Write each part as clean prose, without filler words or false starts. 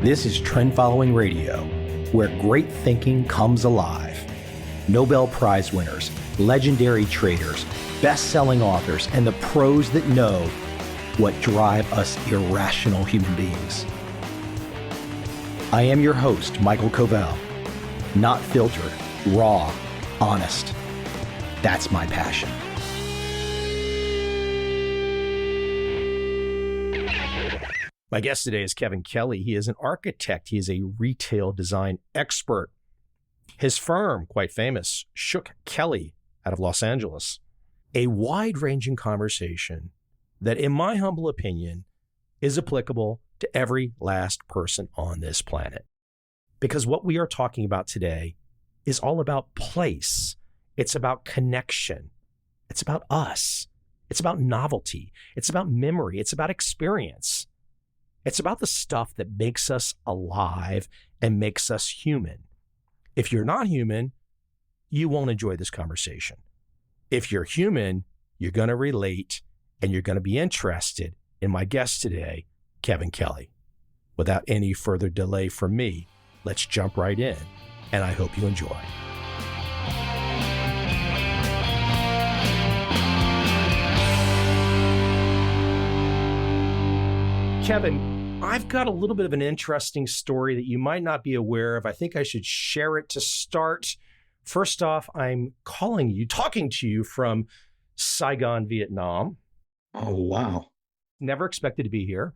This is Trend Following Radio, where great thinking comes alive. Nobel Prize winners, legendary traders, best-selling authors, and the pros that know what drive us irrational human beings. I am your host, Michael Covel. Not filtered, raw, honest. That's my passion. My guest today is Kevin Kelley. He is an architect. He is a retail design expert. His firm, quite famous, Shook Kelley out of Los Angeles. A wide-ranging conversation that, in my humble opinion, is applicable to every last person on this planet. Because what we are talking about today is all about place. It's about connection. It's about us. It's about novelty. It's about memory. It's about experience. It's about the stuff that makes us alive and makes us human. If you're not human, you won't enjoy this conversation. If you're human, you're going to relate and you're going to be interested in my guest today, Kevin Kelley. Without any further delay from me, let's jump right in, and I hope you enjoy. Kevin, I've got a little bit of an interesting story that you might not be aware of. I think I should share it to start. First off, I'm talking to you from Saigon, Vietnam. Oh, wow. Never expected to be here.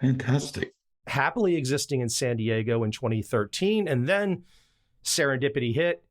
Fantastic. Happily existing in San Diego in 2013, and then serendipity hit.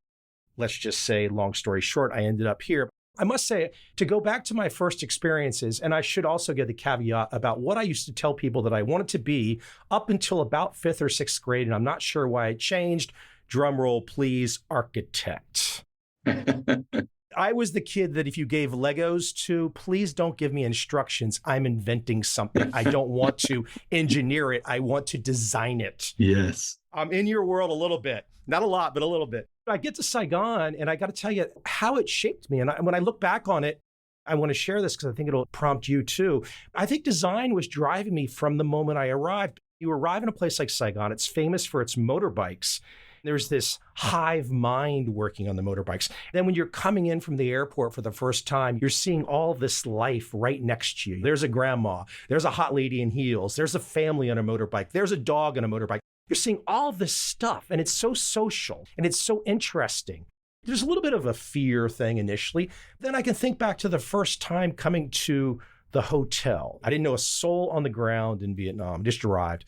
Let's just say, long story short, I ended up here. I must say, to go back to my first experiences, and I should also give the caveat about what I used to tell people that I wanted to be up until about 5th or 6th grade, and I'm not sure why it changed. Drum roll, please, architect. I was the kid that if you gave Legos to, please don't give me instructions. I'm inventing something. I don't want to engineer it. I want to design it. Yes. I'm in your world a little bit. Not a lot, but a little bit. I get to Saigon, and I got to tell you how it shaped me. And when I look back on it, I want to share this because I think it'll prompt you too. I think design was driving me from the moment I arrived. You arrive in a place like Saigon. It's famous for its motorbikes. There's this hive mind working on the motorbikes. Then when you're coming in from the airport for the first time, you're seeing all this life right next to you. There's a grandma. There's a hot lady in heels. There's a family on a motorbike. There's a dog on a motorbike. You're seeing all this stuff, and it's so social, and it's so interesting. There's a little bit of a fear thing initially. Then I can think back to the first time coming to the hotel. I didn't know a soul on the ground in Vietnam. Just arrived.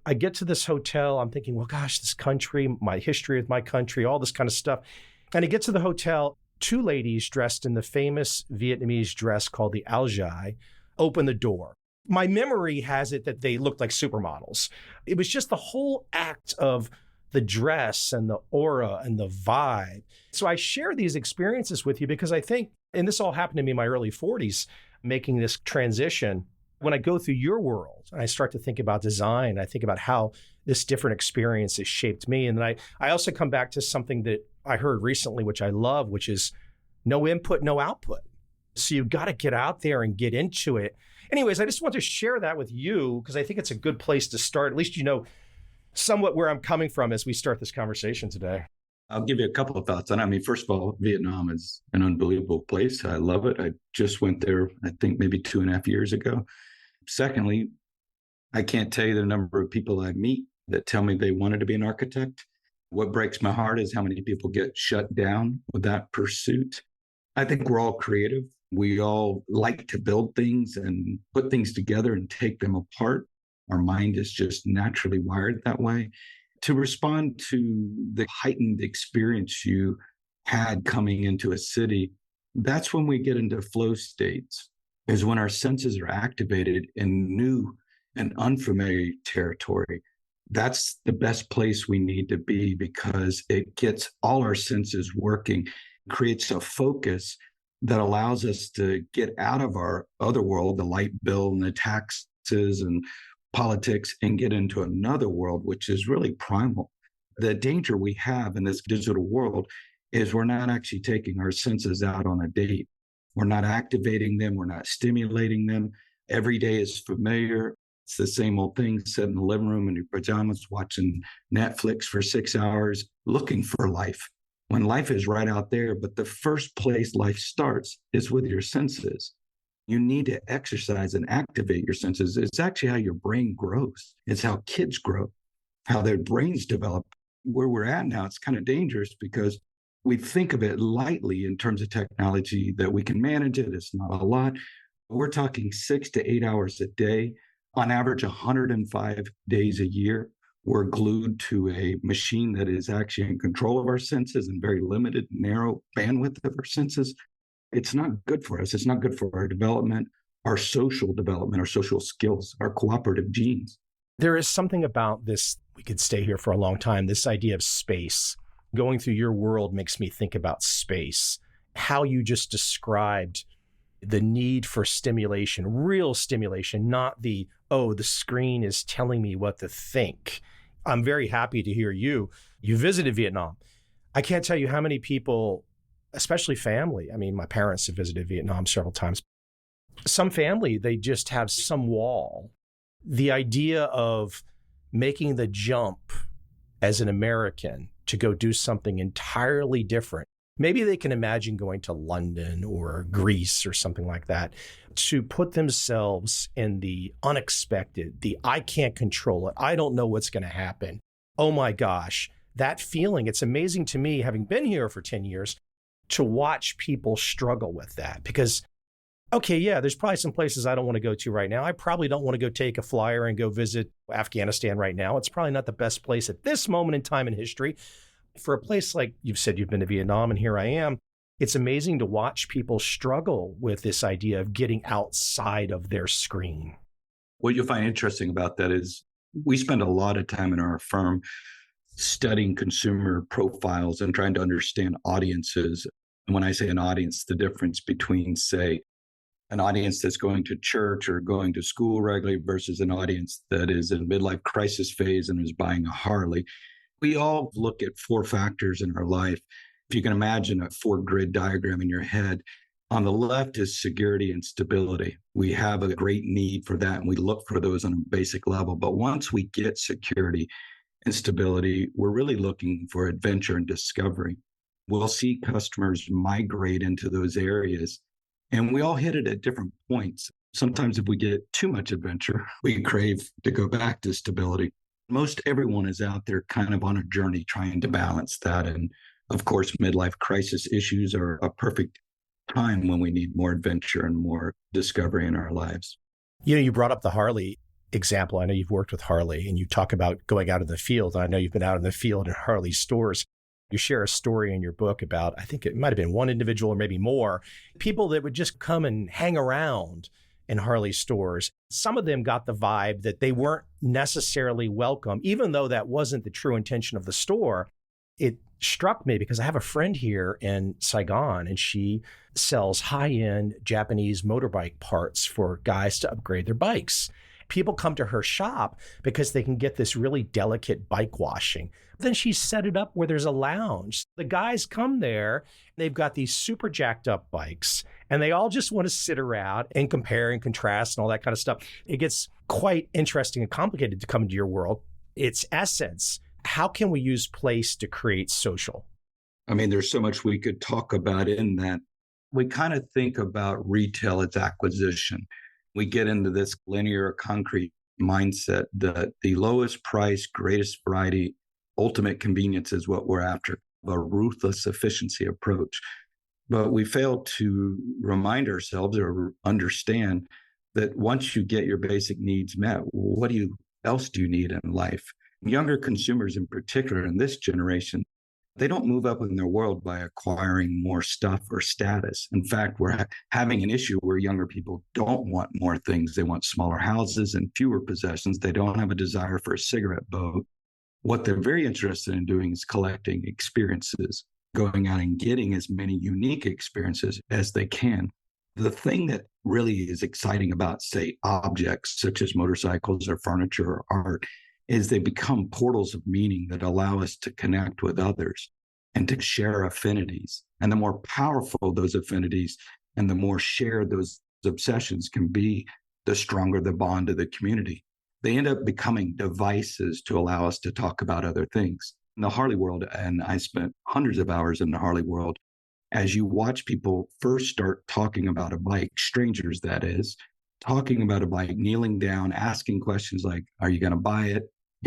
I get to this hotel. I'm thinking, well, gosh, this country, my history of my country, all this kind of stuff. And I get to the hotel. 2 ladies dressed in the famous Vietnamese dress called the Al Jai open the door. My memory has it that they looked like supermodels. It was just the whole act of the dress and the aura and the vibe. So I share these experiences with you because I think, and this all happened to me in my early 40s, making this transition. When I go through your world and I start to think about design, I think about how this different experience has shaped me. And then I also come back to something that I heard recently, which I love, which is no input, no output. So you've got to get out there and get into it. Anyways, I just want to share that with you because I think it's a good place to start. At least you know somewhat where I'm coming from as we start this conversation today. I'll give you a couple of thoughts on it. I mean, first of all, Vietnam is an unbelievable place. I love it. I just went there, I think maybe 2.5 years ago. Secondly, I can't tell you the number of people I meet that tell me they wanted to be an architect. What breaks my heart is how many people get shut down with that pursuit. I think we're all creative. We all like to build things and put things together and take them apart. Our mind is just naturally wired that way. To respond to the heightened experience you had coming into a city, that's when we get into flow states, is when our senses are activated in new and unfamiliar territory. That's the best place we need to be because it gets all our senses working, creates a focus that allows us to get out of our other world, the light bill and the taxes and politics, and get into another world, which is really primal. The danger we have in this digital world is we're not actually taking our senses out on a date. We're not activating them. We're not stimulating them. Every day is familiar. It's the same old thing, sit in the living room in your pajamas, watching Netflix for 6 hours, looking for life when life is right out there. But the first place life starts is with your senses. You need to exercise and activate your senses. It's actually how your brain grows. It's how kids grow, how their brains develop. Where we're at now, it's kind of dangerous because we think of it lightly in terms of technology, that we can manage it. It's not a lot. We're talking 6 to 8 hours a day, on average 105 days a year. We're glued to a machine that is actually in control of our senses and very limited, narrow bandwidth of our senses. It's not good for us. It's not good for our development, our social development, our social skills, our cooperative genes. There is something about this, we could stay here for a long time, this idea of space. Going through your world makes me think about space. How you just described the need for stimulation, real stimulation, not the screen is telling me what to think. I'm very happy to hear you visited Vietnam. I can't tell you how many people, especially family. I mean, my parents have visited Vietnam several times. Some family, they just have some wall. The idea of making the jump as an American to go do something entirely different. Maybe they can imagine going to London or Greece or something like that, to put themselves in the unexpected, the I can't control it, I don't know what's going to happen. Oh my gosh, that feeling, it's amazing to me, having been here for 10 years, to watch people struggle with that. Because, okay, yeah, there's probably some places I don't want to go to right now. I probably don't want to go take a flyer and go visit Afghanistan right now. It's probably not the best place at this moment in time in history. For a place like you've said you've been to Vietnam, and here I am, it's amazing to watch people struggle with this idea of getting outside of their screen. What you'll find interesting about that is we spend a lot of time in our firm studying consumer profiles and trying to understand audiences. And when I say an audience, the difference between, say, an audience that's going to church or going to school regularly versus an audience that is in midlife crisis phase and is buying a Harley. We all look at 4 factors in our life. If you can imagine a 4-grid diagram in your head, on the left is security and stability. We have a great need for that, and we look for those on a basic level. But once we get security and stability, we're really looking for adventure and discovery. We'll see customers migrate into those areas, and we all hit it at different points. Sometimes if we get too much adventure, we crave to go back to stability. Most everyone is out there kind of on a journey trying to balance that. And of course, midlife crisis issues are a perfect time when we need more adventure and more discovery in our lives. You know, you brought up the Harley example. I know you've worked with Harley, and you talk about going out in the field. I know you've been out in the field in Harley stores. You share a story in your book about, I think it might have been one individual or maybe more, people that would just come and hang around in Harley stores. Some of them got the vibe that they weren't necessarily welcome, even though that wasn't the true intention of the store. It struck me because I have a friend here in Saigon, and she sells high-end Japanese motorbike parts for guys to upgrade their bikes. People come to her shop because they can get this really delicate bike washing. Then she set it up where there's a lounge. The guys come there, they've got these super jacked up bikes, and they all just want to sit around and compare and contrast and all that kind of stuff. It gets quite interesting and complicated to come into your world. Its essence, how can we use place to create social? I mean, there's so much we could talk about in that. We kind of think about retail as acquisition. We get into this linear concrete mindset that the lowest price, greatest variety, ultimate convenience is what we're after, a ruthless efficiency approach. But we fail to remind ourselves or understand that once you get your basic needs met, what else do you need in life? Younger consumers in particular in this generation, they don't move up in their world by acquiring more stuff or status. In fact, we're having an issue where younger people don't want more things. They want smaller houses and fewer possessions. They don't have a desire for a cigarette boat. What they're very interested in doing is collecting experiences, going out and getting as many unique experiences as they can. The thing that really is exciting about, say, objects such as motorcycles or furniture or art is they become portals of meaning that allow us to connect with others and to share affinities. And the more powerful those affinities and the more shared those obsessions can be, the stronger the bond of the community. they end up becoming devices to allow us to talk about other things. In the Harley world, and I spent hundreds of hours in the Harley world, as you watch people first start talking about a bike, strangers that is, talking about a bike, kneeling down, asking questions like, are you going to buy it?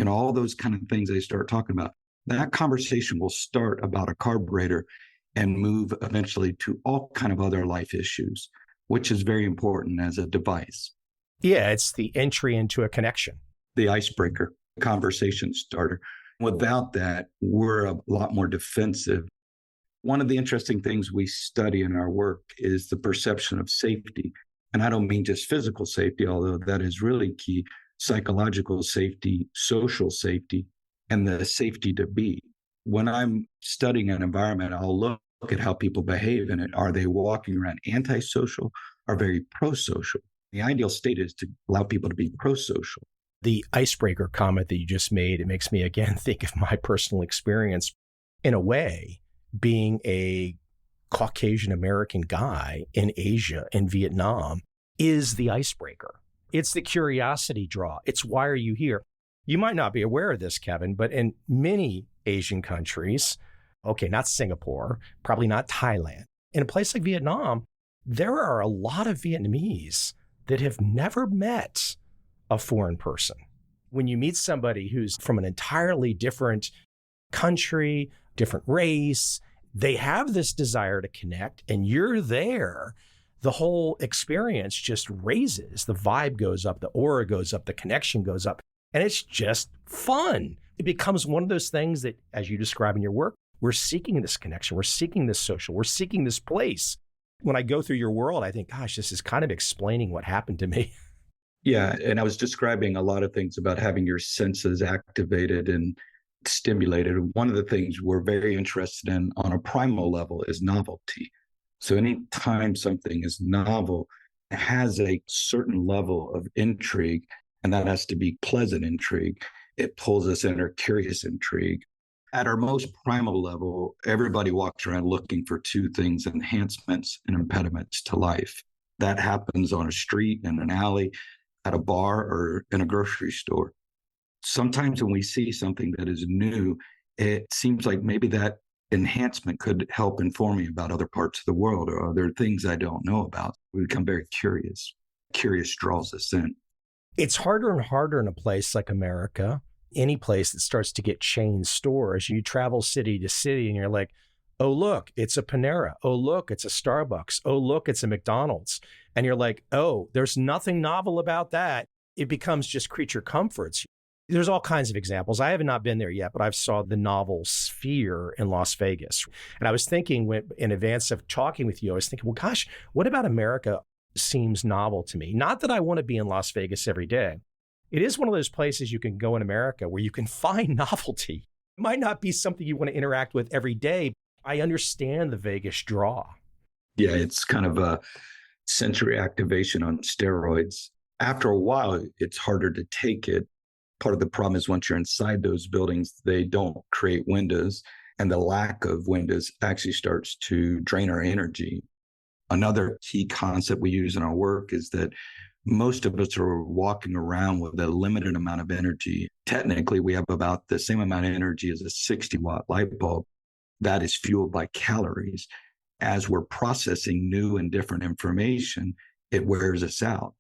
All those kind of things they start talking about. That conversation will start about a carburetor and move eventually to all kind of other life issues, which is very important as a device. Yeah, it's the entry into a connection. The icebreaker, conversation starter. Without that, we're a lot more defensive. One of the interesting things we study in our work is the perception of safety. And I don't mean just physical safety, although that is really key, psychological safety, social safety, and the safety to be. When I'm studying an environment, I'll look at how people behave in it. Are they walking around antisocial or very pro-social? The ideal state is to allow people to be pro-social. The icebreaker comment that you just made, it makes me again think of my personal experience. In a way, being a Caucasian American guy in Asia, in Vietnam, is the icebreaker. It's the curiosity draw. It's why are you here? You might not be aware of this, Kevin, but in many Asian countries, okay, not Singapore, probably not Thailand, in a place like Vietnam, there are a lot of Vietnamese that have never met a foreign person. When you meet somebody who's from an entirely different country, different race, they have this desire to connect, and you're there. The whole experience just raises. The vibe goes up, the aura goes up, the connection goes up, and it's just fun. It becomes one of those things that, as you describe in your work, we're seeking this connection, we're seeking this social, we're seeking this place. When I go through your world, I think, gosh, this is kind of explaining what happened to me. Yeah, and I was describing a lot of things about having your senses activated and stimulated. One of the things we're very interested in on a primal level is novelty. So anytime something is novel, it has a certain level of intrigue, and that has to be pleasant intrigue. It pulls us in, or curious intrigue. At our most primal level, everybody walks around looking for two things: enhancements and impediments to life. That happens on a street, in an alley, at a bar, or in a grocery store. Sometimes when we see something that is new, it seems like maybe that enhancement could help inform me about other parts of the world or other things I don't know about. We become very curious. Curious draws us in. It's harder and harder in a place like America, any place that starts to get chain stores. You travel city to city and you're like, oh, look, it's a Panera. Oh, look, it's a Starbucks. Oh, look, it's a McDonald's. And you're like, oh, there's nothing novel about that. It becomes just creature comforts. There's all kinds of examples. I have not been there yet, but I've saw the novel Sphere in Las Vegas. And I was thinking in advance of talking with you, I was thinking, well, gosh, what about America seems novel to me? Not that I want to be in Las Vegas every day. It is one of those places you can go in America where you can find novelty. It might not be something you want to interact with every day. I understand the Vegas draw. Yeah, it's kind of a sensory activation on steroids. After a while, it's harder to take it. Part of the problem is once you're inside those buildings, they don't create windows, and the lack of windows actually starts to drain our energy. Another key concept we use in our work is that most of us are walking around with a limited amount of energy. Technically, we have about the same amount of energy as a 60-watt light bulb. That is fueled by calories. As we're processing new and different information, it wears us out.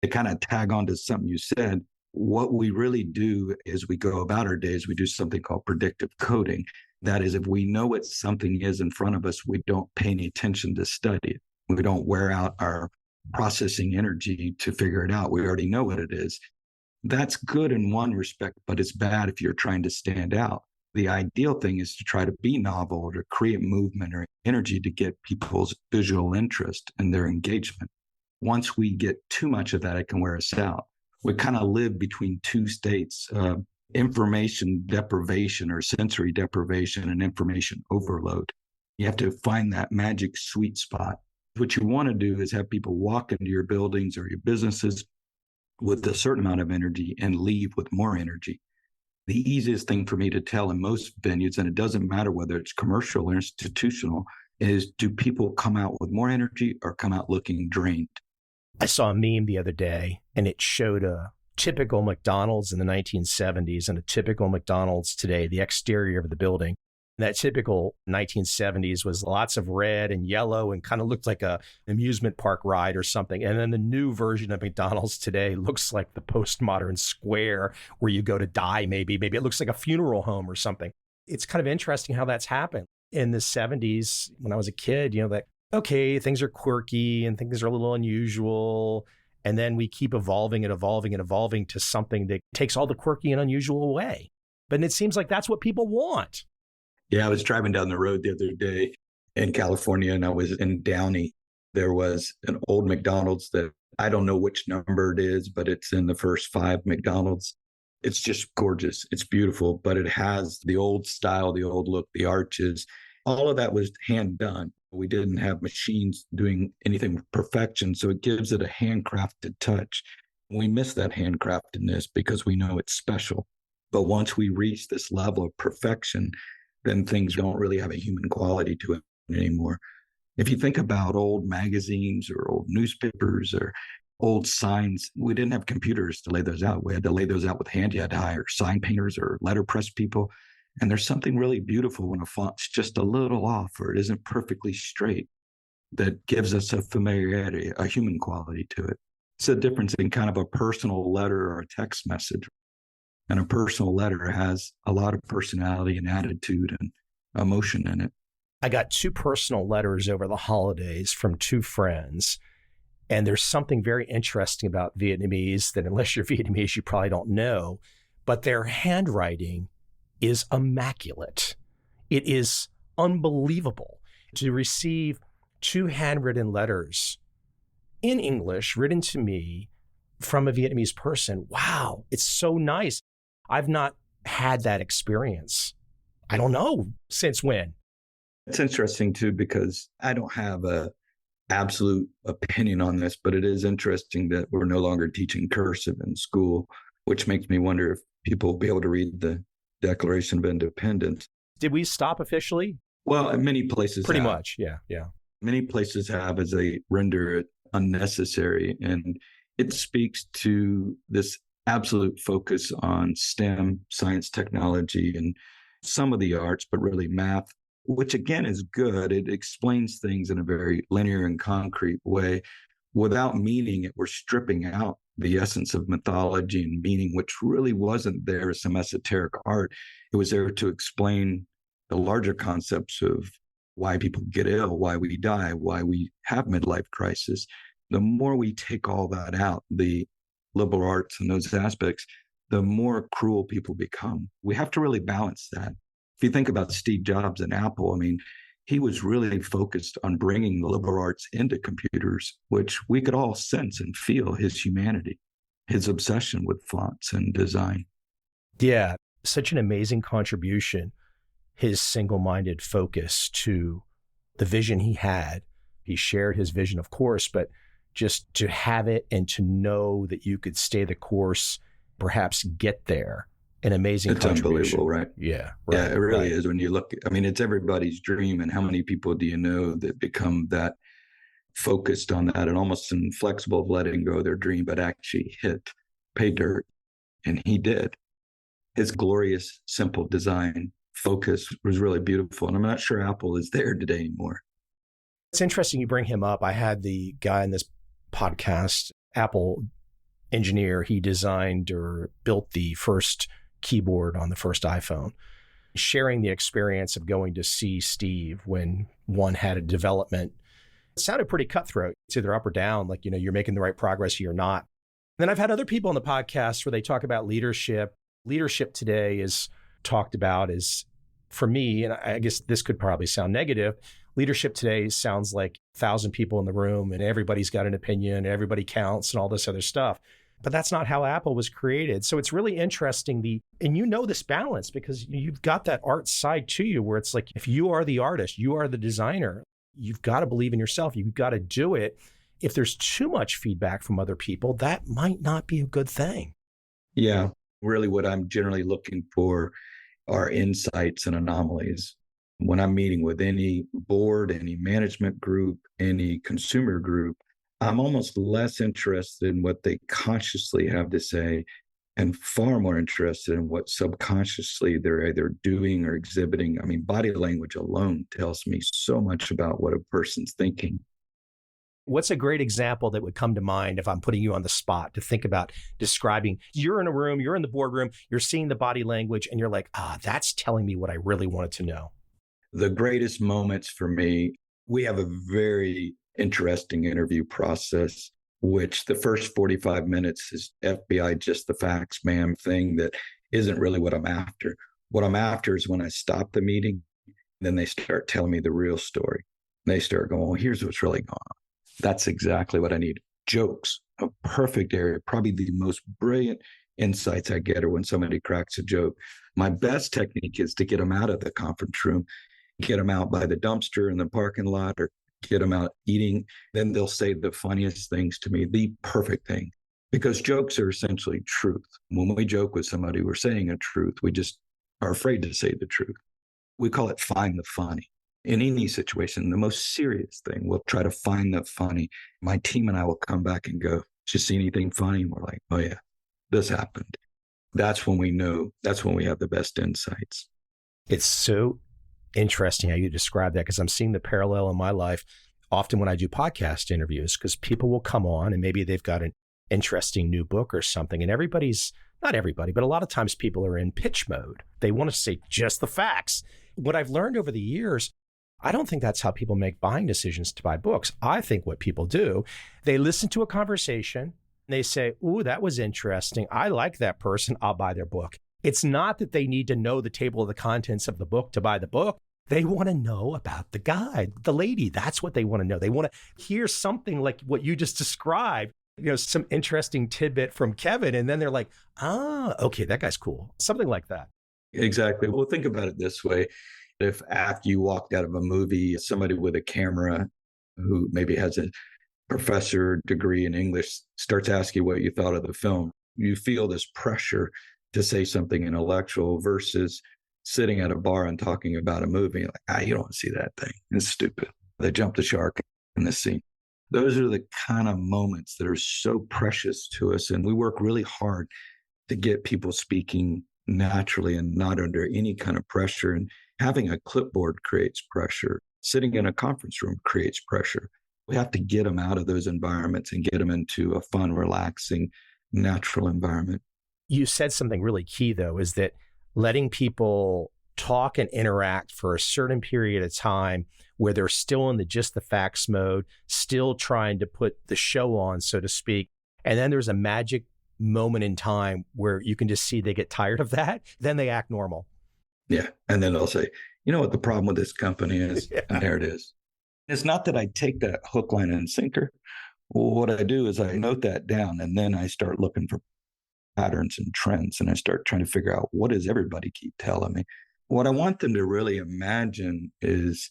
To kind of tag on to something you said, what we really do is we go about our days, we do something called predictive coding. That is, if we know what something is in front of us, we don't pay any attention to study it. We don't wear out our processing energy to figure it out. We already know what it is. That's good in one respect, but it's bad if you're trying to stand out. The ideal thing is to try to be novel, or to create movement or energy to get people's visual interest and their engagement. Once we get too much of that, it can wear us out. We kind of live between two states, information deprivation or sensory deprivation and information overload. You have to find that magic sweet spot. What you want to do is have people walk into your buildings or your businesses with a certain amount of energy and leave with more energy. The easiest thing for me to tell in most venues, and it doesn't matter whether it's commercial or institutional, is do people come out with more energy or come out looking drained? I saw a meme the other day, and it showed a typical McDonald's in the 1970s and a typical McDonald's today, the exterior of the building. That typical 1970s was lots of red and yellow and kind of looked like a amusement park ride or something. And then the new version of McDonald's today looks like the postmodern square where you go to die, maybe. Maybe it looks like a funeral home or something. It's kind of interesting how that's happened. In the 70s, when I was a kid, that, okay, things are quirky and things are a little unusual. And then we keep evolving and evolving and evolving to something that takes all the quirky and unusual away. But it seems like that's what people want. Yeah, I was driving down the road the other day in California, and I was in Downey. There was an old McDonald's that I don't know which number it is, but it's in the first 5 McDonald's. It's just gorgeous. It's beautiful, but it has the old style, the old look, the arches. All of that was hand done. We didn't have machines doing anything with perfection, so it gives it a handcrafted touch. We miss that handcraftedness because we know it's special. But once we reach this level of perfection, then things don't really have a human quality to it anymore. If you think about old magazines or old newspapers or old signs, we didn't have computers to lay those out. We had to lay those out with hand. You had to hire sign painters or letterpress people. And there's something really beautiful when a font's just a little off or it isn't perfectly straight that gives us a familiarity, a human quality to it. It's a difference in kind of a personal letter or a text message. And a personal letter has a lot of personality and attitude and emotion in it. I got 2 personal letters over the holidays from 2 friends. And there's something very interesting about Vietnamese that unless you're Vietnamese, you probably don't know. But their handwriting is immaculate. It is unbelievable to receive 2 handwritten letters in English written to me from a Vietnamese person. Wow, it's so nice. I've not had that experience. I don't know since when. It's interesting too, because I don't have a absolute opinion on this, but it is interesting that we're no longer teaching cursive in school, which makes me wonder if people will be able to read the Declaration of Independence. Did we stop officially? Well, many places Pretty have. much, yeah. Many places have as they render it unnecessary. And it speaks to this absolute focus on STEM, science, technology, and some of the arts, but really math, which again is good. It explains things in a very linear and concrete way. Without meaning it, we're stripping out the essence of mythology and meaning, which really wasn't there as some esoteric art. It was there to explain the larger concepts of why people get ill, why we die, why we have midlife crisis. The more we take all that out, the liberal arts and those aspects, the more cruel people become. We have to really balance that. If you think about Steve Jobs and Apple, I mean, he was really focused on bringing the liberal arts into computers, which we could all sense and feel his humanity, his obsession with fonts and design. Yeah, such an amazing contribution, his single-minded focus to the vision he had. He shared his vision, of course, but just to have it and to know that you could stay the course, perhaps get there. An amazing contribution. It's unbelievable, right? Yeah. Right, yeah, it really is. When you look, I mean, it's everybody's dream. And how many people do you know that become that focused on that and almost inflexible of letting go of their dream, but actually hit pay dirt? And he did. His glorious, simple design focus was really beautiful. And I'm not sure Apple is there today anymore. It's interesting you bring him up. I had the guy in this podcast, Apple engineer. He designed or built the first keyboard on the first iPhone, sharing the experience of going to see Steve when one had a development. It sounded pretty cutthroat. It's either up or down, like, you're making the right progress, you're not. Then I've had other people on the podcast where they talk about leadership. Leadership today is talked about as, for me, and I guess this could probably sound negative, leadership today sounds like 1,000 people in the room and everybody's got an opinion, everybody counts and all this other stuff. But that's not how Apple was created. So it's really interesting, and this balance because you've got that art side to you where it's like, if you are the artist, you are the designer, you've got to believe in yourself, you've got to do it. If there's too much feedback from other people, that might not be a good thing. Yeah, really what I'm generally looking for are insights and anomalies. When I'm meeting with any board, any management group, any consumer group, I'm almost less interested in what they consciously have to say and far more interested in what subconsciously they're either doing or exhibiting. I mean, body language alone tells me so much about what a person's thinking. What's a great example that would come to mind if I'm putting you on the spot to think about describing? You're in a room, you're in the boardroom, you're seeing the body language, and you're like, that's telling me what I really wanted to know. The greatest moments for me, we have a very interesting interview process, which the first 45 minutes is FBI, just the facts, ma'am thing that isn't really what I'm after. What I'm after is when I stop the meeting, then they start telling me the real story. They start going, well, here's what's really going on. That's exactly what I need. Jokes, a perfect area, probably the most brilliant insights I get are when somebody cracks a joke. My best technique is to get them out of the conference room, get them out by the dumpster in the parking lot, or get them out eating. Then they'll say the funniest things to me, the perfect thing, because jokes are essentially truth. When we joke with somebody, we're saying a truth. We just are afraid to say the truth. We call it find the funny. In any situation, the most serious thing, we'll try to find the funny. My team and I will come back and go, did you see anything funny? And we're like, oh yeah, this happened. That's when we know, that's when we have the best insights. It's so interesting how you describe that, because I'm seeing the parallel in my life often when I do podcast interviews, because people will come on and maybe they've got an interesting new book or something, and not everybody, but a lot of times people are in pitch mode. They want to say just the facts. What I've learned over the years, I don't think that's how people make buying decisions to buy books. I think what people do, they listen to a conversation, and they say, ooh, that was interesting. I like that person. I'll buy their book. It's not that they need to know the table of the contents of the book to buy the book. They want to know about the guy, the lady. That's what they want to know. They want to hear something like what you just described, some interesting tidbit from Kevin. And then they're like, okay, that guy's cool. Something like that. Exactly. Well, think about it this way. If after you walked out of a movie, somebody with a camera who maybe has a professor degree in English starts asking what you thought of the film, you feel this pressure to say something intellectual versus sitting at a bar and talking about a movie. Like, you don't want to see that thing. It's stupid. They jumped the shark in this scene. Those are the kind of moments that are so precious to us. And we work really hard to get people speaking naturally and not under any kind of pressure. And having a clipboard creates pressure. Sitting in a conference room creates pressure. We have to get them out of those environments and get them into a fun, relaxing, natural environment. You said something really key, though, is that letting people talk and interact for a certain period of time where they're still in the just the facts mode, still trying to put the show on, so to speak. And then there's a magic moment in time where you can just see they get tired of that. Then they act normal. Yeah. And then they'll say, you know what the problem with this company is? Yeah. And there it is. It's not that I take that hook, line, and sinker. Well, what I do is I note that down, and then I start looking for patterns and trends, and I start trying to figure out, what does everybody keep telling me? What I want them to really imagine is,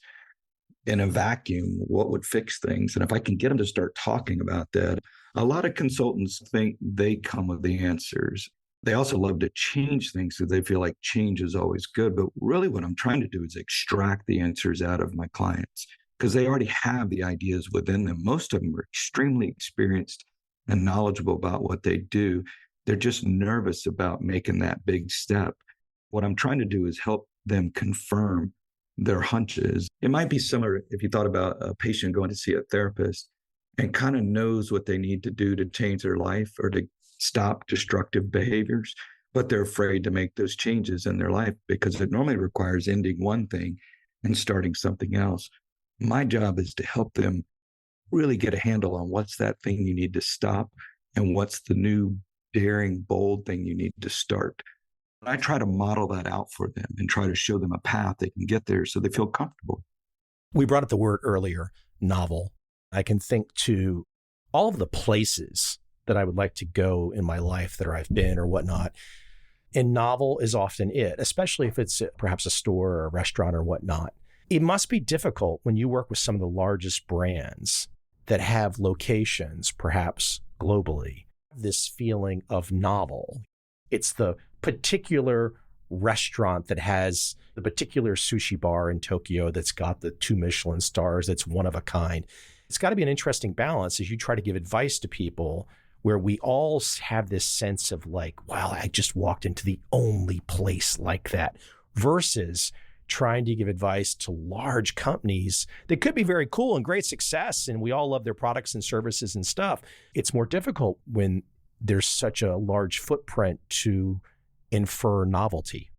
in a vacuum, what would fix things? And if I can get them to start talking about that, a lot of consultants think they come with the answers. They also love to change things because they feel like change is always good. But really what I'm trying to do is extract the answers out of my clients, because they already have the ideas within them. Most of them are extremely experienced and knowledgeable about what they do. They're just nervous about making that big step. What I'm trying to do is help them confirm their hunches. It might be similar if you thought about a patient going to see a therapist and kind of knows what they need to do to change their life or to stop destructive behaviors, but they're afraid to make those changes in their life because it normally requires ending one thing and starting something else. My job is to help them really get a handle on what's that thing you need to stop and what's the new daring, bold thing you need to start. I try to model that out for them and try to show them a path they can get there so they feel comfortable. We brought up the word earlier, novel. I can think to all of the places that I would like to go in my life that I've been or whatnot. And novel is often it, especially if it's perhaps a store or a restaurant or whatnot. It must be difficult when you work with some of the largest brands that have locations, perhaps globally, this feeling of novel. It's the particular restaurant that has the particular sushi bar in Tokyo that's got the 2 Michelin stars, that's one of a kind. It's got to be an interesting balance as you try to give advice to people where we all have this sense of like, wow, I just walked into the only place like that, versus trying to give advice to large companies that could be very cool and great success. And we all love their products and services and stuff. It's more difficult when there's such a large footprint to infer novelty.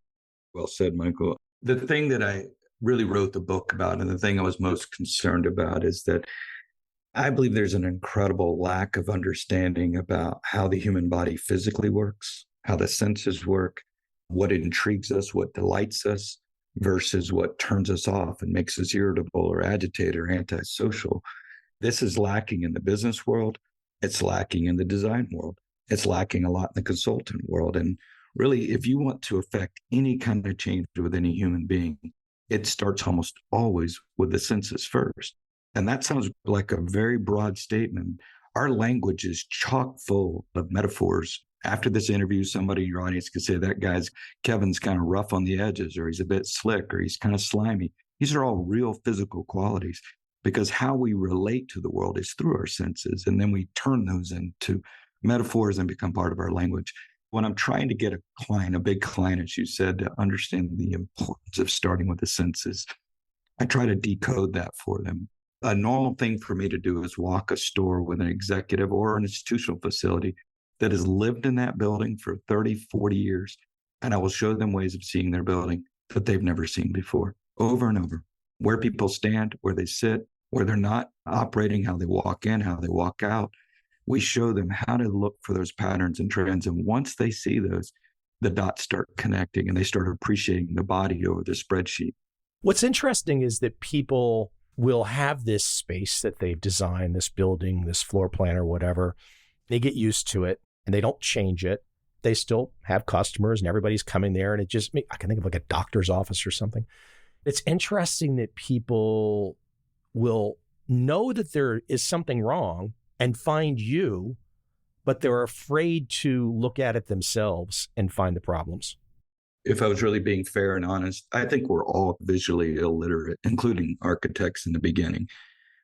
Well said, Michael. The thing that I really wrote the book about, and the thing I was most concerned about, is that I believe there's an incredible lack of understanding about how the human body physically works, how the senses work, what intrigues us, what delights us, versus what turns us off and makes us irritable or agitated or antisocial. This is lacking in the business world. It's lacking in the design world. It's lacking a lot in the consultant world. And really, if you want to affect any kind of change with any human being, it starts almost always with the senses first. And that sounds like a very broad statement. Our language is chock full of metaphors. After this interview, somebody in your audience could say, Kevin's kind of rough on the edges, or he's a bit slick, or he's kind of slimy. These are all real physical qualities, because how we relate to the world is through our senses. And then we turn those into metaphors and become part of our language. When I'm trying to get a client, a big client, as you said, to understand the importance of starting with the senses, I try to decode that for them. A normal thing for me to do is walk a store with an executive or an institutional facility that has lived in that building for 30, 40 years. And I will show them ways of seeing their building that they've never seen before, over and over. Where people stand, where they sit, where they're not operating, how they walk in, how they walk out. We show them how to look for those patterns and trends. And once they see those, the dots start connecting and they start appreciating the body over the spreadsheet. What's interesting is that people will have this space that they've designed, this building, this floor plan or whatever. They get used to it and they don't change it. They still have customers and everybody's coming there. And I can think of like a doctor's office or something. It's interesting that people will know that there is something wrong and find you, but they're afraid to look at it themselves and find the problems. If I was really being fair and honest, I think we're all visually illiterate, including architects in the beginning,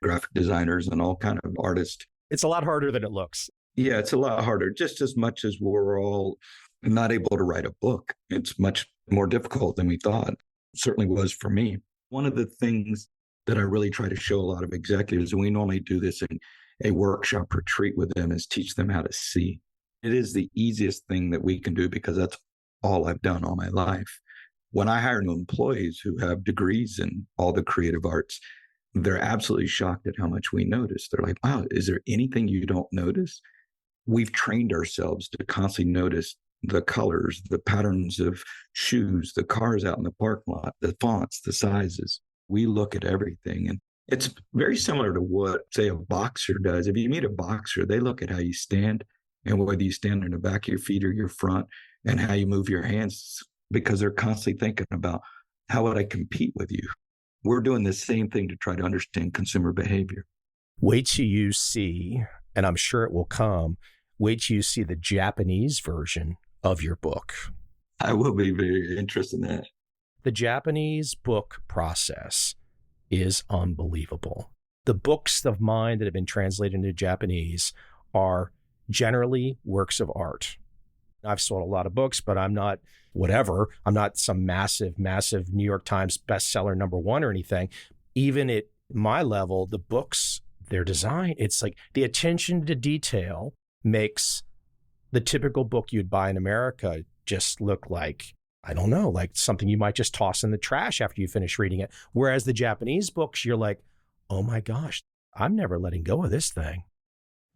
graphic designers and all kind of artists. It's a lot harder than it looks. Yeah, it's a lot harder, just as much as we're all not able to write a book. It's much more difficult than we thought. It certainly was for me. One of the things that I really try to show a lot of executives, and we normally do this in a workshop retreat with them, is teach them how to see. It is the easiest thing that we can do because that's all I've done all my life. When I hire new employees who have degrees in all the creative arts, they're absolutely shocked at how much we notice. They're like, wow, is there anything you don't notice? We've trained ourselves to constantly notice the colors, the patterns of shoes, the cars out in the parking lot, the fonts, the sizes. We look at everything. And it's very similar to what, say, a boxer does. If you meet a boxer, they look at how you stand and whether you stand in the back of your feet or your front and how you move your hands, because they're constantly thinking about, how would I compete with you? We're doing the same thing to try to understand consumer behavior. Wait till you see, and I'm sure it will come, wait till you see the Japanese version of your book. I will be very interested in that. The Japanese book process is unbelievable. The books of mine that have been translated into Japanese are generally works of art. I've sold a lot of books, but I'm not whatever. I'm not some massive New York Times bestseller #1 or anything. Even at my level, the books, their design, it's like the attention to detail makes the typical book you'd buy in America just look like, I don't know, like something you might just toss in the trash after you finish reading it. Whereas the Japanese books, you're like, oh my gosh, I'm never letting go of this thing.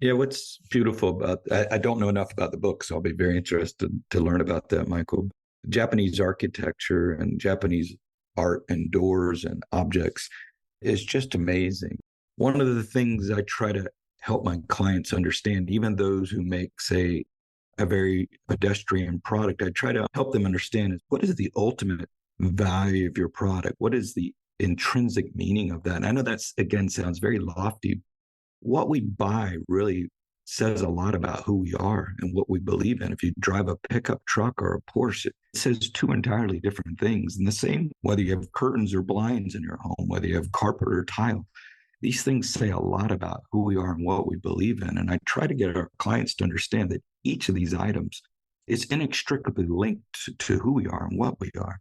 Yeah, what's beautiful about, I don't know enough about the book, so I'll be very interested to learn about that, Michael. Japanese architecture and Japanese art and doors and objects is just amazing. One of the things I try to help my clients understand, even those who make, say, a very pedestrian product, I try to help them understand is, what is the ultimate value of your product? What is the intrinsic meaning of that? And I know that's, again, sounds very lofty. What we buy really says a lot about who we are and what we believe in. If you drive a pickup truck or a Porsche, it says two entirely different things. And the same, whether you have curtains or blinds in your home, whether you have carpet or tile, These things say a lot about who we are and what we believe in. And I try to get our clients to understand that each of these items is inextricably linked to who we are and what we are.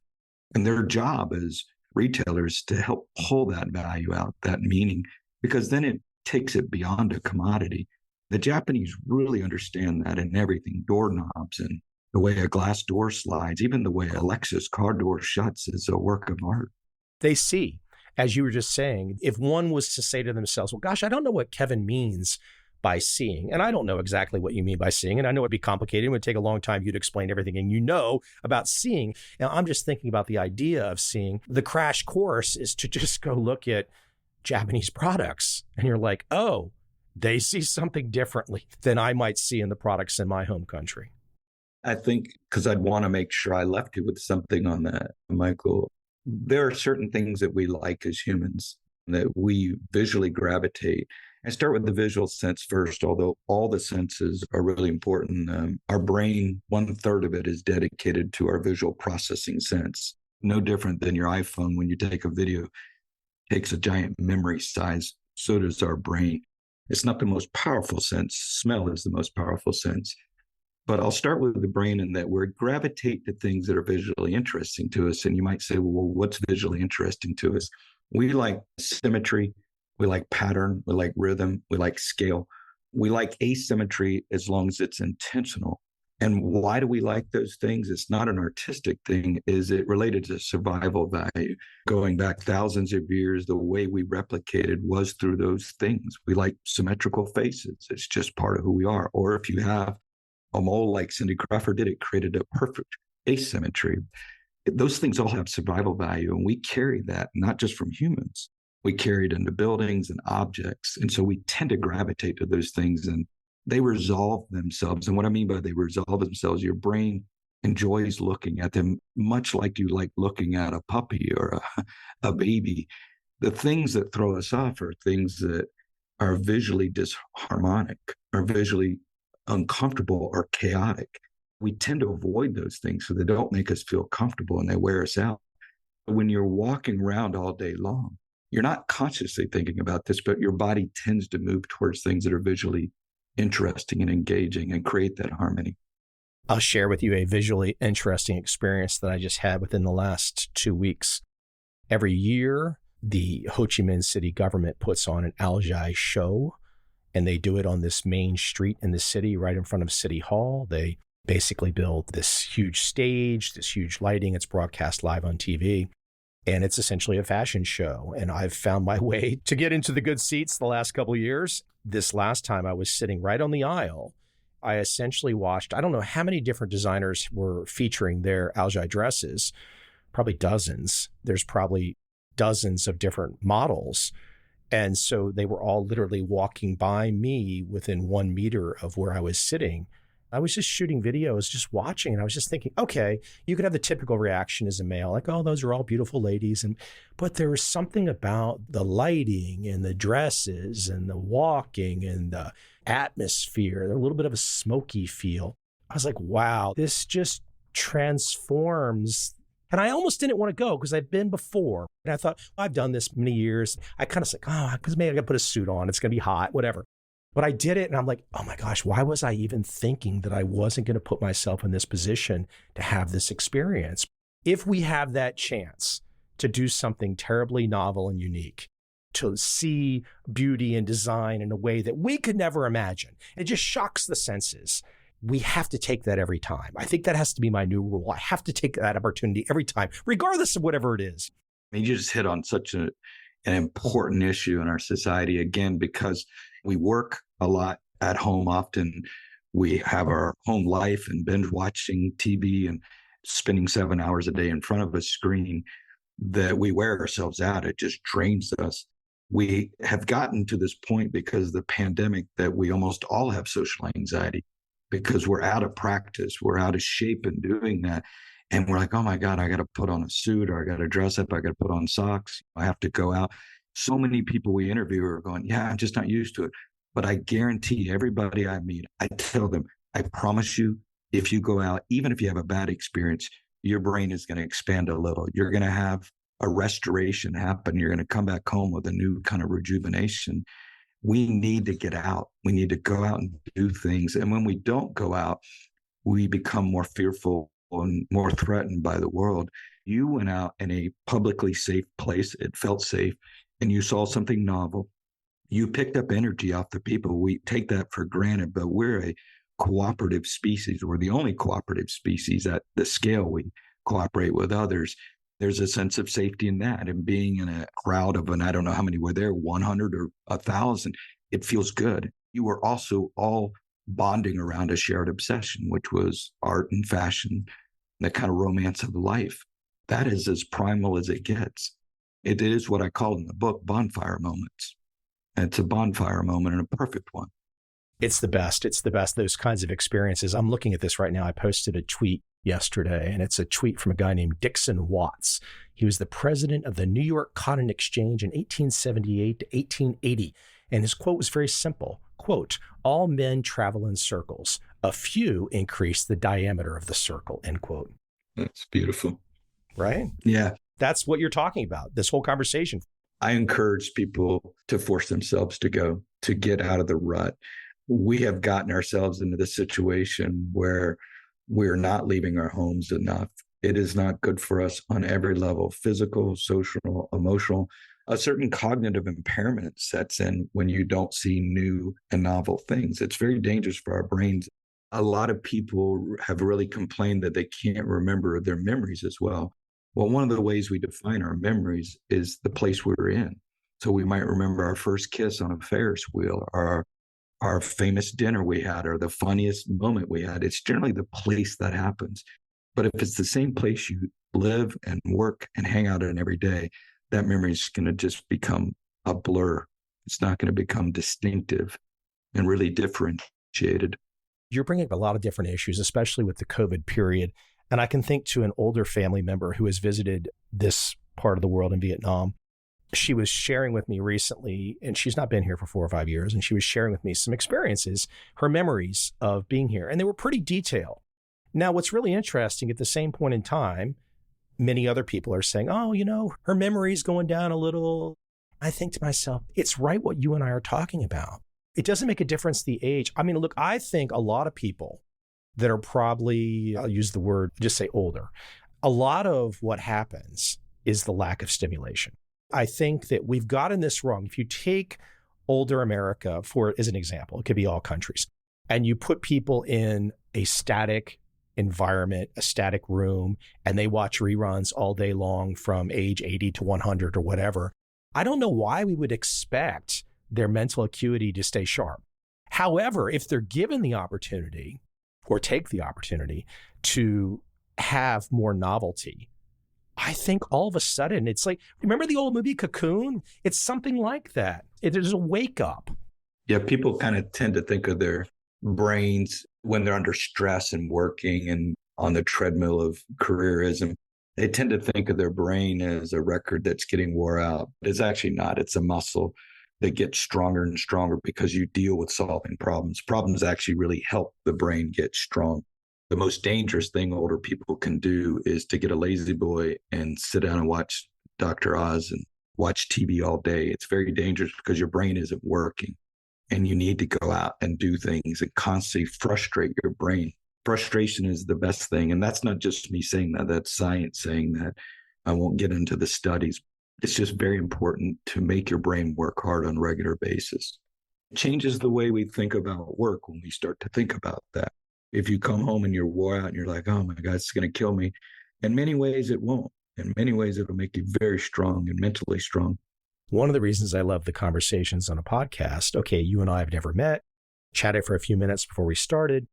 And their job as retailers to help pull that value out, that meaning, because then it takes it beyond a commodity. The Japanese really understand that in everything, doorknobs and the way a glass door slides, even the way Alexa's car door shuts is a work of art. They see, as you were just saying, if one was to say to themselves, well, gosh, I don't know what Kevin means by seeing. And I don't know exactly what you mean by seeing. And I know it'd be complicated. It would take a long time for you to explain everything and you know about seeing. Now, I'm just thinking about the idea of seeing. The crash course is to just go look at Japanese products. And you're like, oh, they see something differently than I might see in the products in my home country. I think because I'd want to make sure I left you with something on that, Michael. There are certain things that we like as humans that we visually gravitate. I start with the visual sense first, although all the senses are really important. Our brain, 1/3 of it is dedicated to our visual processing sense. No different than your iPhone when you take a video, takes a giant memory size. So does our brain. It's not the most powerful sense. Smell is the most powerful sense. But I'll start with the brain in that we gravitate to things that are visually interesting to us. And you might say, well, what's visually interesting to us? We like symmetry. We like pattern. We like rhythm. We like scale. We like asymmetry as long as it's intentional. And why do we like those things? It's not an artistic thing. Is it related to survival value? Going back thousands of years, the way we replicated was through those things. We like symmetrical faces. It's just part of who we are. Or if you have a mole like Cindy Crawford did, it created a perfect asymmetry. Those things all have survival value, and we carry that not just from humans. We carry it into buildings and objects. And so we tend to gravitate to those things, and they resolve themselves. And what I mean by they resolve themselves, your brain enjoys looking at them, much like you like looking at a puppy or a baby. The things that throw us off are things that are visually disharmonic, are visually uncomfortable or chaotic. We tend to avoid those things so they don't make us feel comfortable and they wear us out. When you're walking around all day long, you're not consciously thinking about this, but your body tends to move towards things that are visually interesting and engaging and create that harmony. I'll share with you a visually interesting experience that I just had within the last 2 weeks. Every year, the Ho Chi Minh City government puts on an Algai show, and they do it on this main street in the city right in front of City Hall. They basically build this huge stage, this huge lighting. It's broadcast live on TV. And it's essentially a fashion show. And I've found my way to get into the good seats the last couple of years. This last time I was sitting right on the aisle. I essentially watched, I don't know how many different designers were featuring their Algai dresses, probably dozens. There's probably dozens of different models. And so they were all literally walking by me within 1 meter of where I was sitting. I was just shooting videos, just watching, and I was just thinking, okay, you could have the typical reaction as a male, like, oh, those are all beautiful ladies. But there was something about the lighting and the dresses and the walking and the atmosphere, a little bit of a smoky feel. I was like, wow, this just transforms. And I almost didn't want to go because I've been before. And I thought, well, I've done this many years. I kind of said, oh, because maybe I got to put a suit on. It's going to be hot, whatever. But I did it. And I'm like, oh my gosh, why was I even thinking that I wasn't going to put myself in this position to have this experience? If we have that chance to do something terribly novel and unique, to see beauty and design in a way that we could never imagine, it just shocks the senses. We have to take that every time. I think that has to be my new rule. I have to take that opportunity every time, regardless of whatever it is. I mean, you just hit on such an important issue in our society, again, because we work a lot at home. Often we have our home life and binge watching TV and spending 7 hours a day in front of a screen that we wear ourselves out. It just drains us. We have gotten to this point because of the pandemic that we almost all have social anxiety because we're out of practice. We're out of shape in doing that. And we're like, oh my God, I got to put on a suit or I got to dress up. I got to put on socks. I have to go out. So many people we interview are going, yeah, I'm just not used to it. But I guarantee everybody I meet, I tell them, I promise you, if you go out, even if you have a bad experience, your brain is going to expand a little. You're going to have a restoration happen. You're going to come back home with a new kind of rejuvenation. We need to get out. We need to go out and do things. And when we don't go out, we become more fearful and more threatened by the world. You went out in a publicly safe place. It felt safe, and you saw something novel. You picked up energy off the people. We take that for granted, but we're a cooperative species. We're the only cooperative species at the scale we cooperate with others. There's a sense of safety in that. And being in a crowd of, and I don't know how many were there, 100 or 1,000, it feels good. You were also all bonding around a shared obsession, which was art and fashion, the kind of romance of life. That is as primal as it gets. It is what I call in the book bonfire moments. And it's a bonfire moment and a perfect one. It's the best. It's the best. Those kinds of experiences. I'm looking at this right now. I posted a tweet yesterday, and it's a tweet from a guy named Dixon Watts. He was the president of the New York Cotton Exchange in 1878 to 1880. And his quote was very simple. Quote, "All men travel in circles. A few increase the diameter of the circle," end quote. That's beautiful. Right? Yeah. That's what you're talking about, this whole conversation. I encourage people to force themselves to go, to get out of the rut. We have gotten ourselves into the situation where we're not leaving our homes enough. It is not good for us on every level, physical, social, emotional. A certain cognitive impairment sets in when you don't see new and novel things. It's very dangerous for our brains. A lot of people have really complained that they can't remember their memories as well. Well, one of the ways we define our memories is the place we were in. So we might remember our first kiss on a Ferris wheel, or our famous dinner we had, or the funniest moment we had. It's generally the place that happens. But if it's the same place you live and work and hang out in every day, that memory is going to just become a blur. It's not going to become distinctive and really differentiated. You're bringing up a lot of different issues, especially with the COVID period. And I can think to an older family member who has visited this part of the world in Vietnam. She was sharing with me recently, and she's not been here for 4 or 5 years, and she was sharing with me some experiences, her memories of being here, and they were pretty detailed. Now, what's really interesting, at the same point in time, many other people are saying, oh, her memory's going down a little. I think to myself, it's right what you and I are talking about. It doesn't make a difference the age. I mean, look, I think a lot of people that are probably, I'll use the word, just say older, a lot of what happens is the lack of stimulation. I think that we've gotten this wrong. If you take older America as an example, it could be all countries, and you put people in a static environment, a static room, and they watch reruns all day long from age 80 to 100 or whatever, I don't know why we would expect their mental acuity to stay sharp. However, if they're given the opportunity or take the opportunity to have more novelty, I think all of a sudden it's like, remember the old movie Cocoon? It's something like that. It is a wake up. Yeah, people kind of tend to think of their brains when they're under stress and working and on the treadmill of careerism. They tend to think of their brain as a record that's getting wore out. It's actually not. It's a muscle that gets stronger and stronger because you deal with solving problems. Problems actually really help the brain get strong. The most dangerous thing older people can do is to get a lazy boy and sit down and watch Dr. Oz and watch TV all day. It's very dangerous because your brain isn't working, and you need to go out and do things and constantly frustrate your brain. Frustration is the best thing. And that's not just me saying that, that's science saying that. I won't get into the studies. It's just very important to make your brain work hard on a regular basis. It changes the way we think about work when we start to think about that. If you come home and you're wore out and you're like, oh my God, it's going to kill me. In many ways, it won't. In many ways, it'll make you very strong and mentally strong. One of the reasons I love the conversations on a podcast, okay, you and I have never met, chatted for a few minutes before we started,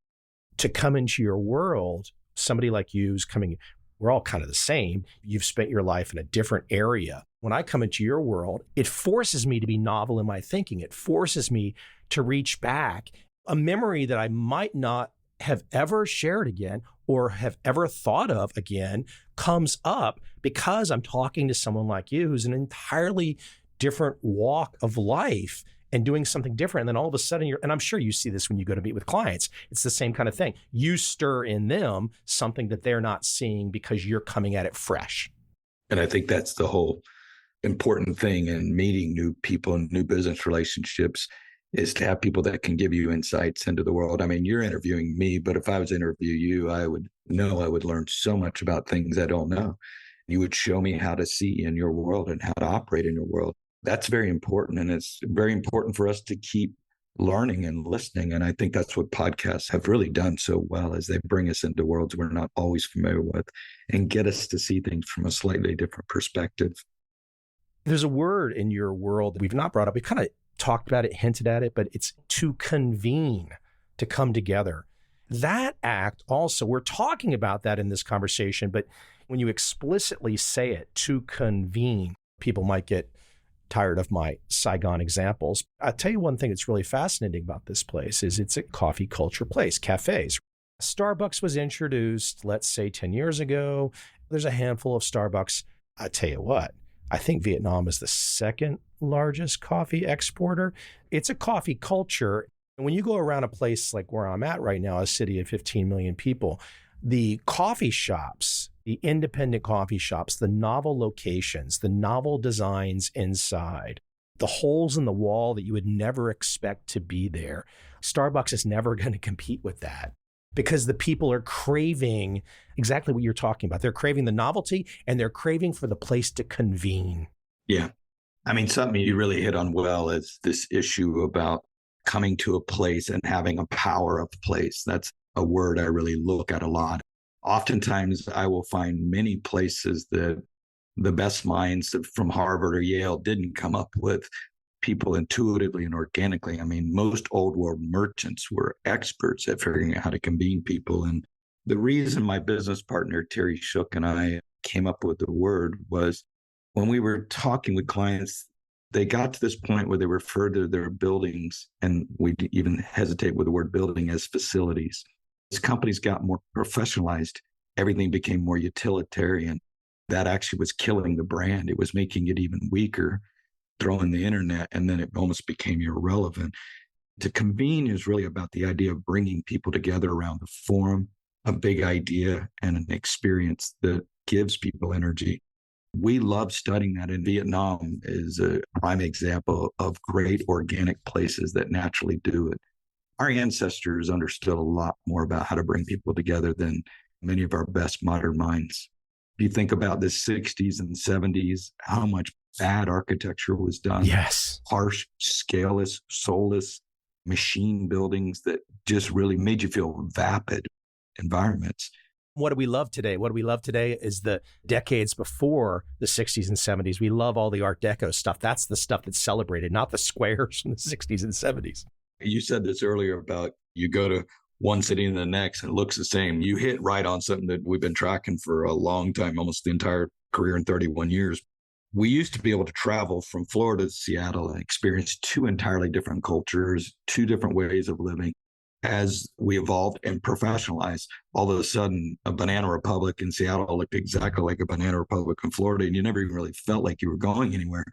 to come into your world, somebody like you's coming, we're all kind of the same. You've spent your life in a different area. When I come into your world, it forces me to be novel in my thinking. It forces me to reach back. A memory that I might not have ever shared again or have ever thought of again comes up because I'm talking to someone like you who's an entirely different walk of life and doing something different. And then all of a sudden and I'm sure you see this when you go to meet with clients, it's the same kind of thing. You stir in them something that they're not seeing because you're coming at it fresh. And I think that's the whole important thing in meeting new people and new business relationships is to have people that can give you insights into the world. I mean, you're interviewing me, but if I was to interview you, I would know I would learn so much about things I don't know. You would show me how to see in your world and how to operate in your world. That's very important. And it's very important for us to keep learning and listening. And I think that's what podcasts have really done so well is they bring us into worlds we're not always familiar with and get us to see things from a slightly different perspective. There's a word in your world that we've not brought up. We kind of talked about it, hinted at it, but it's to convene, to come together. That act also, we're talking about that in this conversation, but when you explicitly say it, to convene, people might get tired of my Saigon examples. I'll tell you one thing that's really fascinating about this place is it's a coffee culture place, cafes. Starbucks was introduced, let's say 10 years ago. There's a handful of Starbucks. I tell you what, I think Vietnam is the second largest coffee exporter. It's a coffee culture. And when you go around a place like where I'm at right now, a city of 15 million people, the coffee shops, the independent coffee shops, the novel locations, the novel designs inside, the holes in the wall that you would never expect to be there. Starbucks is never going to compete with that because the people are craving exactly what you're talking about. They're craving the novelty and they're craving for the place to convene. Yeah. I mean, something you really hit on well is this issue about coming to a place and having a power of place. That's a word I really look at a lot. Oftentimes, I will find many places that the best minds from Harvard or Yale didn't come up with people intuitively and organically. I mean, most old world merchants were experts at figuring out how to convene people. And the reason my business partner, Terry Shook, and I came up with the word was when we were talking with clients, they got to this point where they referred to their buildings, and we even hesitate with the word building, as facilities. As companies got more professionalized, everything became more utilitarian. That actually was killing the brand. It was making it even weaker, throwing the internet, and then it almost became irrelevant. To convene is really about the idea of bringing people together around a forum, a big idea, and an experience that gives people energy. We love studying that, and Vietnam is a prime example of great organic places that naturally do it. Our ancestors understood a lot more about how to bring people together than many of our best modern minds. If you think about the 60s and 70s, how much bad architecture was done. Yes. Harsh, scaleless, soulless machine buildings that just really made you feel vapid environments. What do we love today? What do we love today is the decades before the 60s and 70s. We love all the Art Deco stuff. That's the stuff that's celebrated, not the squares from the 60s and 70s. You said this earlier about you go to one city and the next and it looks the same. You hit right on something that we've been tracking for a long time, almost the entire career in 31 years. We used to be able to travel from Florida to Seattle and experience two entirely different cultures, two different ways of living. As we evolved and professionalized, all of a sudden, a banana republic in Seattle looked exactly like a banana republic in Florida, and you never even really felt like you were going anywhere.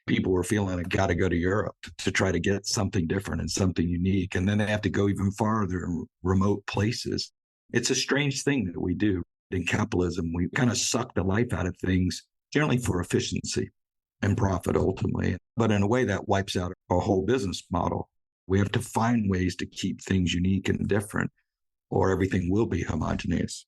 People were feeling like, got to go to Europe to try to get something different and something unique. And then they have to go even farther in remote places. It's a strange thing that we do in capitalism. We kind of suck the life out of things, generally for efficiency and profit ultimately. But in a way that wipes out our whole business model. We have to find ways to keep things unique and different, or everything will be homogeneous.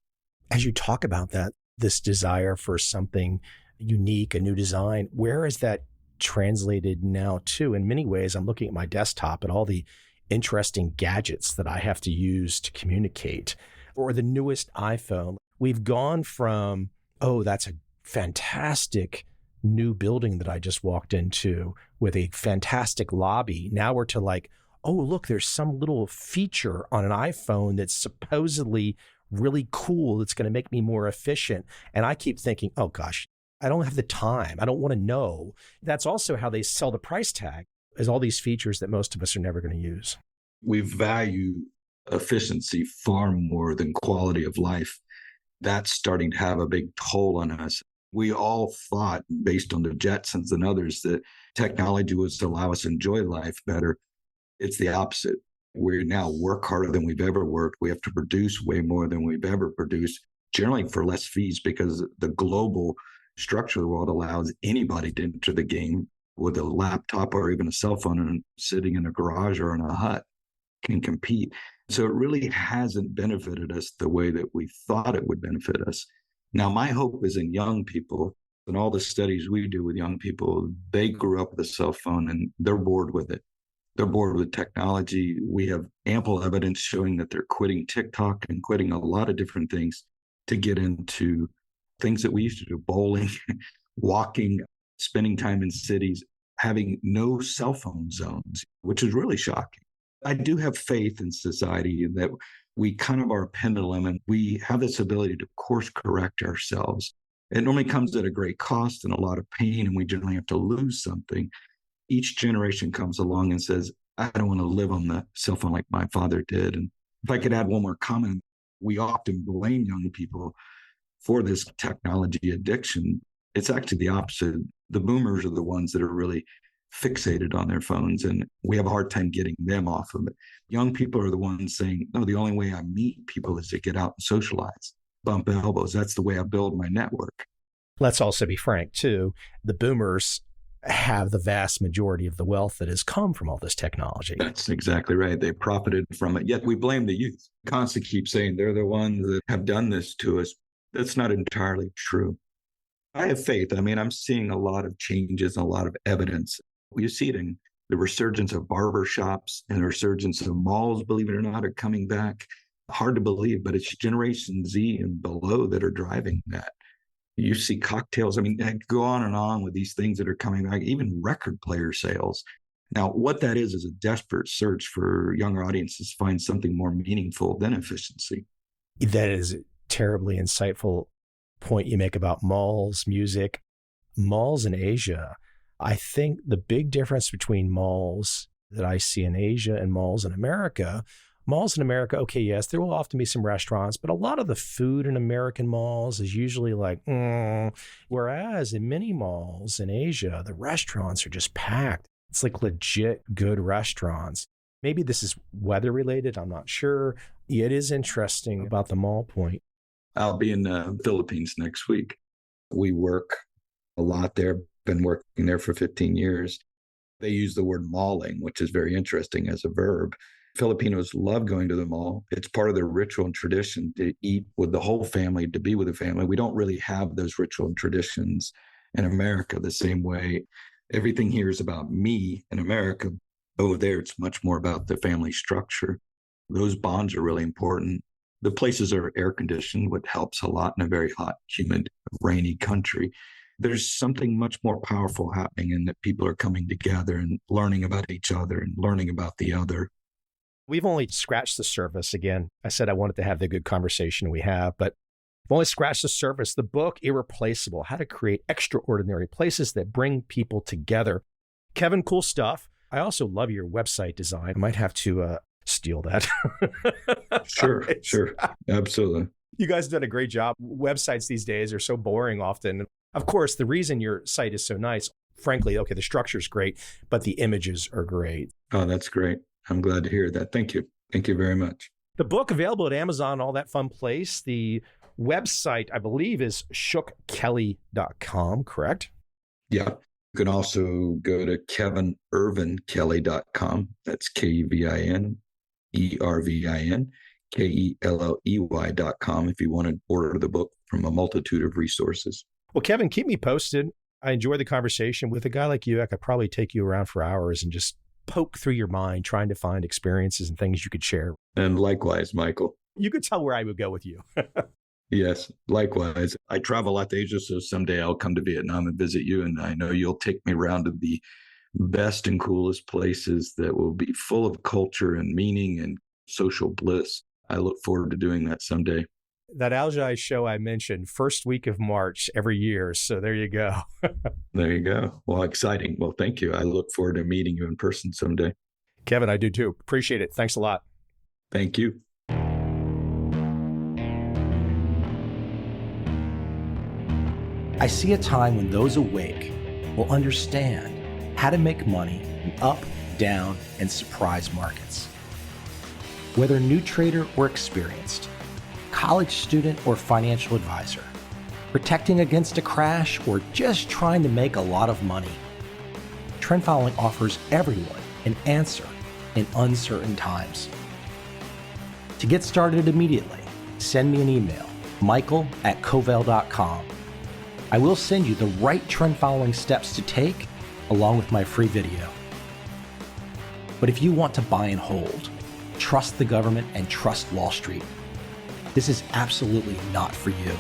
As you talk about that, this desire for something unique, a new design, where is that translated now to? In many ways, I'm looking at my desktop and all the interesting gadgets that I have to use to communicate, or the newest iPhone. We've gone from, oh, that's a fantastic new building that I just walked into with a fantastic lobby. Now we're to like, oh, look, there's some little feature on an iPhone that's supposedly really cool that's going to make me more efficient. And I keep thinking, oh gosh, I don't have the time. I don't want to know. That's also how they sell the price tag, is all these features that most of us are never going to use. We value efficiency far more than quality of life. That's starting to have a big toll on us. We all thought, based on the Jetsons and others, that technology was to allow us to enjoy life better. It's the opposite. We now work harder than we've ever worked. We have to produce way more than we've ever produced, generally for less fees, because the global structure of the world allows anybody to enter the game with a laptop or even a cell phone and sitting in a garage or in a hut can compete. So it really hasn't benefited us the way that we thought it would benefit us. Now, my hope is in young people, and all the studies we do with young people, they grew up with a cell phone and they're bored with it. They're bored with technology. We have ample evidence showing that they're quitting TikTok and quitting a lot of different things to get into things that we used to do: bowling, walking, spending time in cities, having no cell phone zones, which is really shocking. I do have faith in society that we kind of are a pendulum and we have this ability to course correct ourselves. It normally comes at a great cost and a lot of pain, and we generally have to lose something. Each generation comes along and says, I don't want to live on the cell phone like my father did. And if I could add one more comment, we often blame young people for this technology addiction. It's actually the opposite. The boomers are the ones that are really fixated on their phones, and we have a hard time getting them off of it. Young people are the ones saying, no, the only way I meet people is to get out and socialize, bump elbows. That's the way I build my network. Let's also be frank, too. The boomers have the vast majority of the wealth that has come from all this technology. That's exactly right. They profited from it. Yet we blame the youth. Constantly keep saying they're the ones that have done this to us. That's not entirely true. I have faith. I mean, I'm seeing a lot of changes and a lot of evidence. You see it in the resurgence of barber shops and the resurgence of malls, believe it or not, are coming back. Hard to believe, but it's Generation Z and below that are driving that. You see cocktails. I mean, I go on and on with these things that are coming back, even record player sales. Now, what that is a desperate search for younger audiences to find something more meaningful than efficiency. That is a terribly insightful point you make about malls, music. Malls in Asia, I think the big difference between malls that I see in Asia and malls in America, okay, yes, there will often be some restaurants, but a lot of the food in American malls is usually like, whereas in many malls in Asia, the restaurants are just packed. It's like legit good restaurants. Maybe this is weather related. I'm not sure. It is interesting about the mall point. I'll be in the Philippines next week. We work a lot there. Been working there for 15 years. They use the word malling, which is very interesting as a verb. Filipinos love going to the mall. It's part of their ritual and tradition to eat with the whole family, to be with the family. We don't really have those ritual and traditions in America the same way. Everything here is about me in America. Over there, it's much more about the family structure. Those bonds are really important. The places are air conditioned, which helps a lot in a very hot, humid, rainy country. There's something much more powerful happening in that people are coming together and learning about each other and learning about the other. We've only scratched the surface. Again, I said I wanted to have the good conversation we have, but we've only scratched the surface. The book, Irreplaceable, How to Create Extraordinary Places That Bring People Together. Kevin, cool stuff. I also love your website design. I might have to steal that. Sure. Absolutely. You guys have done a great job. Websites these days are so boring often. Of course, the reason your site is so nice, frankly, okay, the structure is great, but the images are great. Oh, that's great. I'm glad to hear that. Thank you. Thank you very much. The book available at Amazon, all that fun place. The website, I believe, is shookkelly.com, correct? Yeah. You can also go to kevinirvinkelley.com. That's KevinErvinKelley.com if you want to order the book from a multitude of resources. Well, Kevin, keep me posted. I enjoy the conversation. With a guy like you, I could probably take you around for hours and just poke through your mind, trying to find experiences and things you could share. And likewise, Michael. You could tell where I would go with you. Yes, likewise. I travel a lot to Asia, so someday I'll come to Vietnam and visit you, and I know you'll take me around to the best and coolest places that will be full of culture and meaning and social bliss. I look forward to doing that someday. That Algi show I mentioned, first week of March every year. So there you go. There you go. Well, exciting. Well, thank you. I look forward to meeting you in person someday. Kevin, I do too. Appreciate it. Thanks a lot. Thank you. I see a time when those awake will understand how to make money in up, down, and surprise markets. Whether new trader or experienced, college student or financial advisor, protecting against a crash, or just trying to make a lot of money. Trend following offers everyone an answer in uncertain times. To get started immediately, send me an email, michael@covel.com. I will send you the right trend following steps to take along with my free video. But if you want to buy and hold, trust the government and trust Wall Street, this is absolutely not for you.